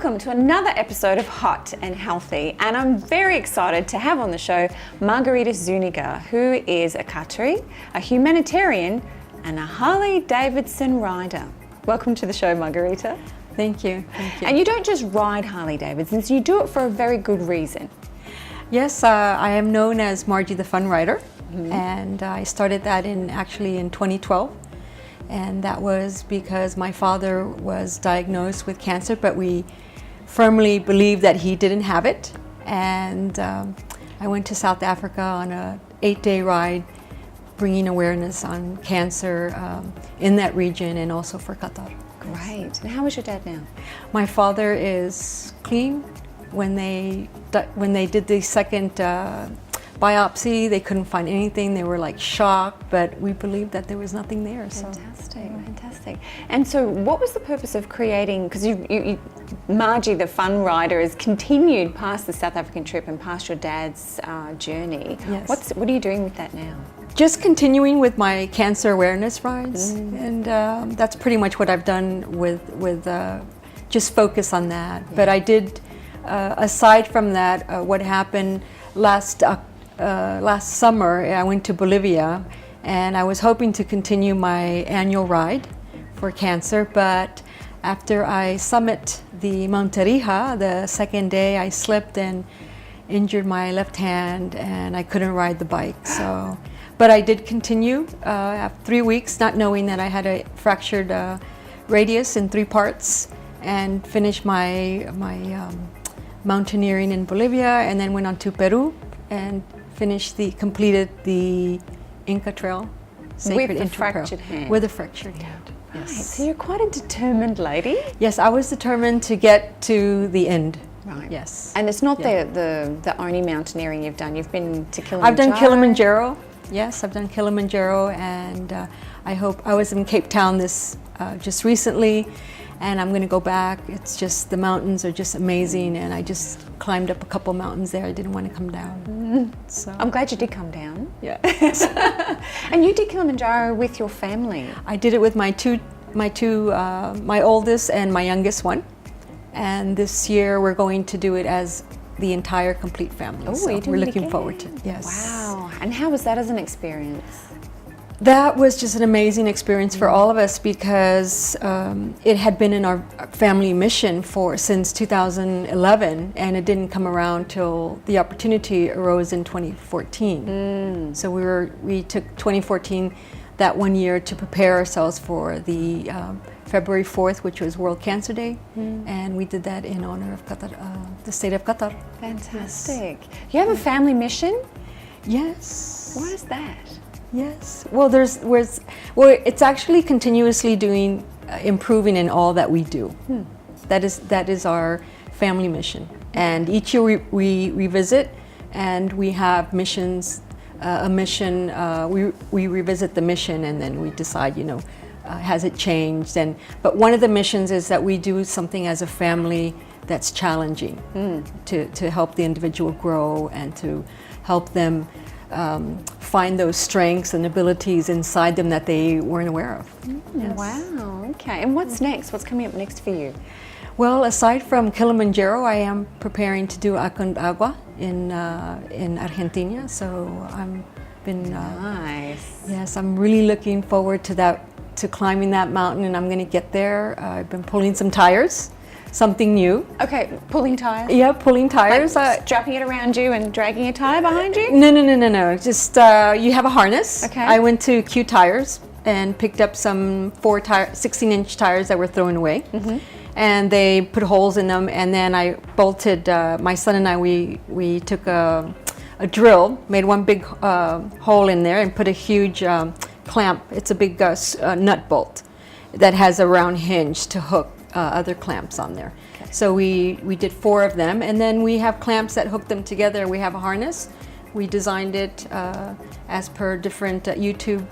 Welcome to another episode of Hot and Healthy, and I'm very excited to have on the show Margarita Zuniga, who is a Qatari, a humanitarian and a Harley Davidson rider. Welcome to the show, Margarita. Thank you. Thank you. And you don't just ride Harley Davidsons, you do it for a very good reason. Yes, I am known as Margie the Fun Rider, and I started that in 2012. And that was because my father was diagnosed with cancer, but we firmly believed that he didn't have it. And I went to South Africa on an 8-day ride, bringing awareness on cancer in that region and also for Qatar. Great. And how is your dad now? My father is clean. When they did the second biopsy, they couldn't find anything. They were like shocked, but we believed that there was nothing there. Fantastic, fantastic. And so what was the purpose of creating, because Margie the Fun Rider has continued past the South African trip and past your dad's journey. Yes. What are you doing with that now? Just continuing with my cancer awareness rides, and that's pretty much what I've done with just focus on that. Yeah. But I did, aside from that, what happened last summer, I went to Bolivia, and I was hoping to continue my annual ride for cancer, but after I summit the Mount Tarija, the second day, I slipped and injured my left hand, and I couldn't ride the bike. So, but I did continue after 3 weeks, not knowing that I had a fractured radius in 3 parts, and finished my mountaineering in Bolivia, and then went on to Peru and completed the Inca Trail, Sacred with a Inca Trail. Fractured hand. With a fractured hand. Right. Yes. So you're quite a determined lady. Yes, I was determined to get to the end. Right. Yes. And it's not the only mountaineering you've done. You've been to Kilimanjaro. I've done Kilimanjaro. Yes, I've done Kilimanjaro, and I was in Cape Town just recently, and I'm going to go back. It's just, the mountains are just amazing, and I just climbed up a couple mountains there. I didn't want to come down. So I'm glad you did come down. Yeah. And you did Kilimanjaro with your family. I did it with my oldest and my youngest one. And this year we're going to do it as the entire complete family. Oh, so we're looking forward to it. Yes. Wow. And how was that as an experience? That was just an amazing experience for all of us, because it had been in our family mission since 2011, and it didn't come around till the opportunity arose in 2014. So we took 2014, that 1 year, to prepare ourselves for the February 4th, which was World Cancer Day, and we did that in honor of Qatar, the state of Qatar. Fantastic. You have a family mission? Yes. What is that? Yes. Well, it's actually continuously improving in all that we do. That is our family mission. And each year we revisit, and we have missions. We revisit the mission, and then we decide, has it changed? But one of the missions is that we do something as a family that's challenging to help the individual grow and to help them find those strengths and abilities inside them that they weren't aware of. Yes. Wow, okay. And what's next? What's coming up next for you? Well, aside from Kilimanjaro, I am preparing to do Aconcagua in Argentina. So nice. Yes, I'm really looking forward to that, to climbing that mountain, and I'm going to get there. I've been pulling some tires. Something new. Okay, pulling tires? Yeah, pulling tires. Like strapping it around you and dragging a tire behind you? No. Just, you have a harness. Okay. I went to Q Tires and picked up some 16-inch tires that were thrown away. And they put holes in them, and then I bolted, my son and I, we took a drill, made one big hole in there, and put a huge clamp. It's a big nut bolt that has a round hinge to hook other clamps on there. Okay. So we did 4 of them, and then we have clamps that hook them together. We have a harness. We designed it as per different YouTube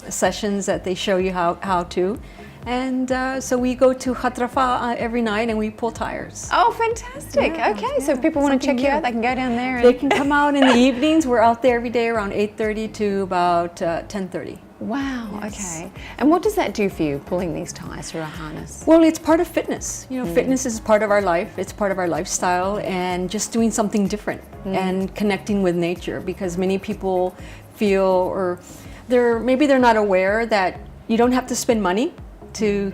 sessions that they show you how to. And so we go to Khatrafa every night, and we pull tires. Oh, fantastic. Yeah, okay, so if people want to check you out, they can go down there. They can come out in the evenings. We're out there every day around 8:30 to about 10:30. Wow, Yes. okay. And what does that do for you, pulling these ties through a harness? Well, it's part of fitness. You know, fitness is part of our life. It's part of our lifestyle, and just doing something different and connecting with nature. Because many people feel, or maybe they're not aware that you don't have to spend money to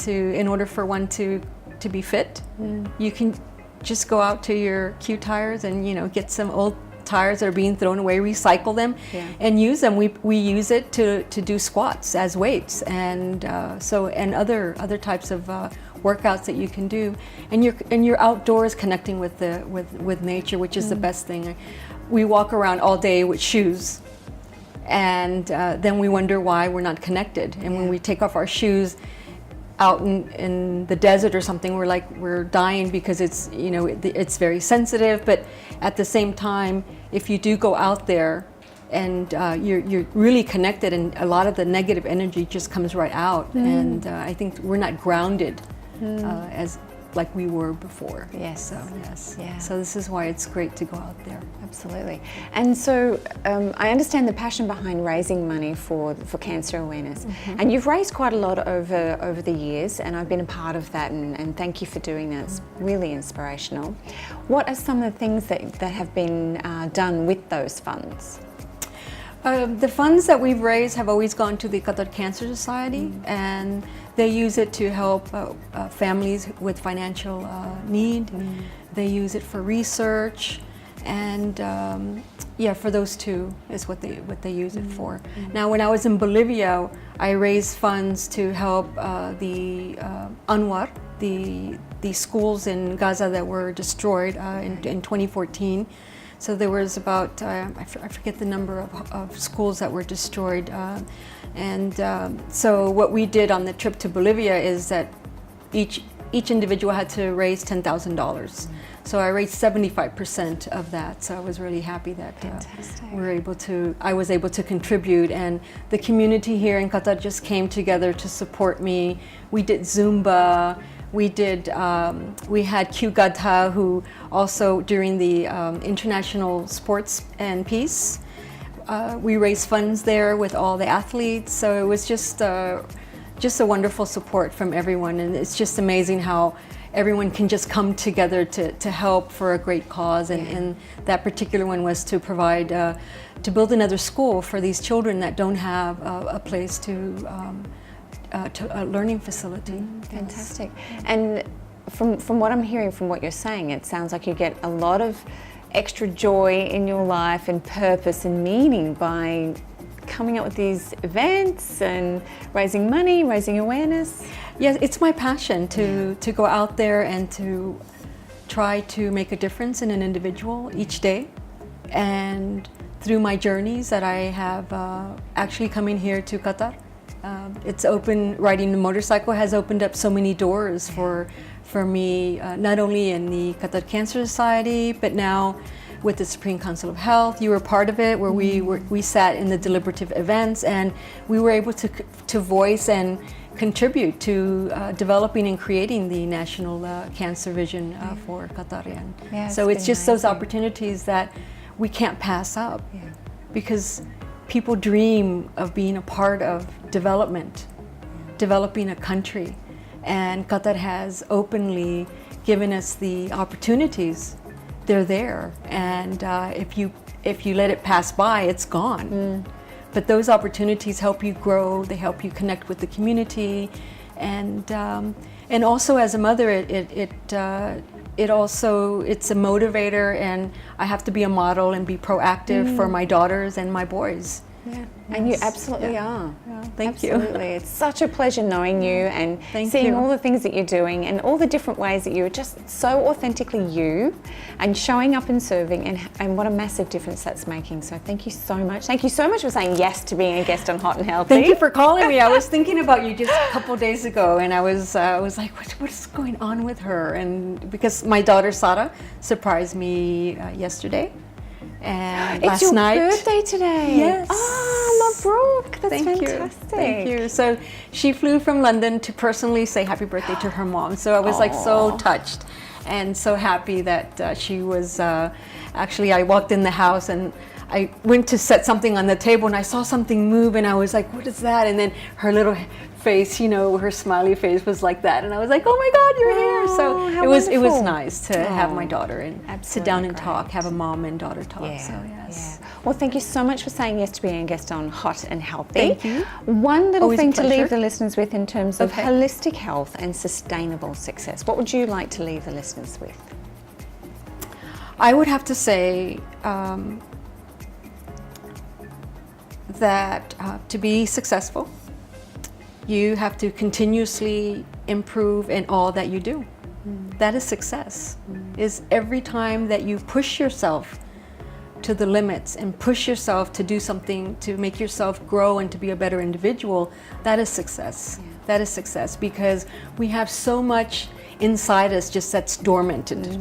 in order for one to be fit. You can just go out to your Q tires and get some old tires that are being thrown away, recycle them, and use them. We use it to do squats as weights, and other types of workouts that you can do, and you're outdoors connecting with nature, which is the best thing. We walk around all day with shoes, and then we wonder why we're not connected. And when we take off our shoes out in the desert or something, we're dying, because it's very sensitive. But at the same time, if you do go out there and you're really connected, and a lot of the negative energy just comes right out. And I think we're not grounded as like we were before. Yes. So yes. Yeah. So this is why it's great to go out there. Absolutely. And so I understand the passion behind raising money for cancer awareness. And you've raised quite a lot over the years, and I've been a part of that, and thank you for doing that. It's really inspirational. What are some of the things that have been done with those funds? The funds that we've raised have always gone to the Qatar Cancer Society, and they use it to help families with financial need. They use it for research, and for those two is what they use it for. Now, when I was in Bolivia, I raised funds to help the Anwar, the schools in Gaza that were destroyed in 2014. So there was about, I forget the number of schools that were destroyed. So what we did on the trip to Bolivia is that each individual had to raise $10,000. So I raised 75% of that. So I was really happy that I was able to contribute. And the community here in Qatar just came together to support me. We did Zumba. We had Q Gadha, who also during the International Sports and Peace, we raised funds there with all the athletes. So it was just a wonderful support from everyone, and it's just amazing how everyone can just come together to help for a great cause. And that particular one was to provide, to build another school for these children that don't have a place to a learning facility. Fantastic. And from what I'm hearing, from what you're saying, it sounds like you get a lot of extra joy in your life and purpose and meaning by coming up with these events and raising money, raising awareness. Yes, it's my passion to go out there and to try to make a difference in an individual each day. And through my journeys that I have actually coming here to Qatar, it's open. Riding the motorcycle has opened up so many doors for me, not only in the Qatar Cancer Society, but now with the Supreme Council of Health. You were part of it, where we sat in the deliberative events, and we were able to voice and contribute to developing and creating the national cancer vision for Qatar. So it's just those opportunities that we can't pass up, because people dream of being a part of development, developing a country, and Qatar has openly given us the opportunities. They're there, and if you let it pass by, it's gone. But those opportunities help you grow. They help you connect with the community, and also as a mother, it's a motivator, and I have to be a model and be proactive for my daughters and my boys. Yeah, and you absolutely are. Thank you. Absolutely. It's such a pleasure knowing you and seeing all the things that you're doing and all the different ways that you're just so authentically you and showing up and serving, and what a massive difference that's making. So thank you so much. Thank you so much for saying yes to being a guest on Hot and Healthy. Thank you for calling me. I was thinking about you just a couple days ago, and I was like, what's going on with her? And because my daughter Sarah surprised me yesterday. And it's last night. It's your birthday today. Yes. Oh, Mabruk. That's fantastic. Thank you. So she flew from London to personally say happy birthday to her mom. So I was like so touched and so happy that she was, actually I walked in the house and I went to set something on the table and I saw something move and I was like, what is that? And then her little face, her smiley face was like that, and I was like, oh my God, you're here. So it was nice to have my daughter and sit down and talk, have a mom and daughter talk. Yeah, so yes. yeah. Well, thank you so much for saying yes to being a guest on Hot and Healthy. Thank you. One little Always a thing to pleasure. leave the listeners with in terms of holistic health and sustainable success. What would you like to leave the listeners with? I would have to say that to be successful, you have to continuously improve in all that you do. That is success. Is every time that you push yourself to the limits and push yourself to do something to make yourself grow and to be a better individual, that is success. Yeah. That is success, because we have so much inside us just that's dormanted.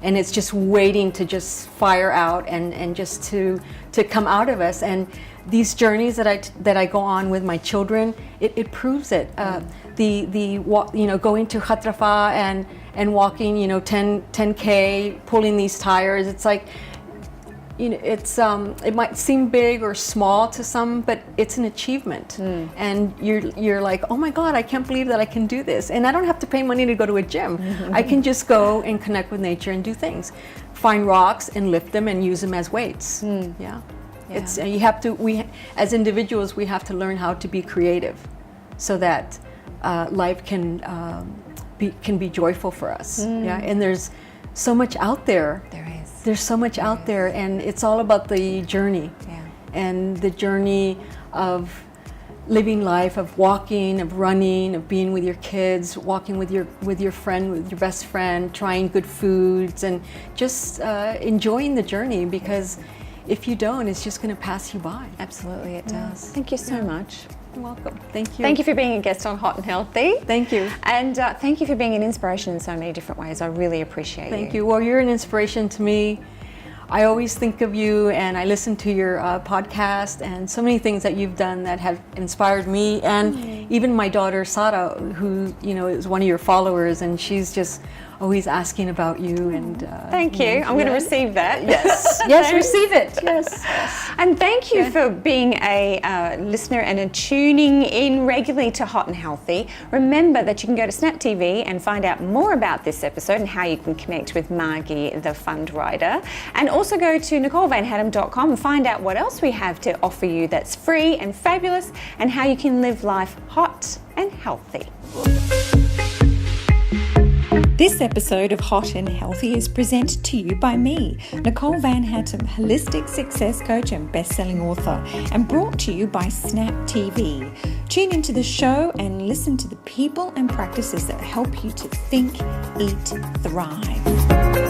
And it's just waiting to just fire out and just to come out of us. And these journeys that I go on with my children, it proves it. Going to Qatar and walking 10K, pulling these tires, it's like, it might seem big or small to some, but it's an achievement. And you're like, oh my God, I can't believe that I can do this. And I don't have to pay money to go to a gym. I can just go and connect with nature and do things. Find rocks and lift them and use them as weights. Yeah. It's as individuals, we have to learn how to be creative so that life can be joyful for us. Yeah. And there's so much out there. There's so much out there, and it's all about the journey. Yeah. And the journey of living life, of walking, of running, of being with your kids, walking with your friend, with your best friend, trying good foods, and just enjoying the journey, because if you don't, it's just going to pass you by. Absolutely, it does. Thank you so much. You're welcome. Thank you. Thank you for being a guest on Hot and Healthy. Thank you. And thank you for being an inspiration in so many different ways. I really appreciate you. Thank you. Well, you're an inspiration to me. I always think of you, and I listen to your podcast and so many things that you've done that have inspired me, and even my daughter Sara, who is one of your followers, and she's just always asking about you. And thank you. I'm going to receive that. Yes. Yes, receive it. Yes. And thank you for being a listener and tuning in regularly to Hot and Healthy. Remember that you can go to Snap TV and find out more about this episode and how you can connect with Margie, the fund rider. And also go to NicoleVanHattem.com and find out what else we have to offer you that's free and fabulous, and how you can live life hot and healthy. This episode of Hot and Healthy is presented to you by me, Nicole van Hattem, holistic success coach and best-selling author, and brought to you by Snap TV. Tune into the show and listen to the people and practices that help you to think, eat, thrive.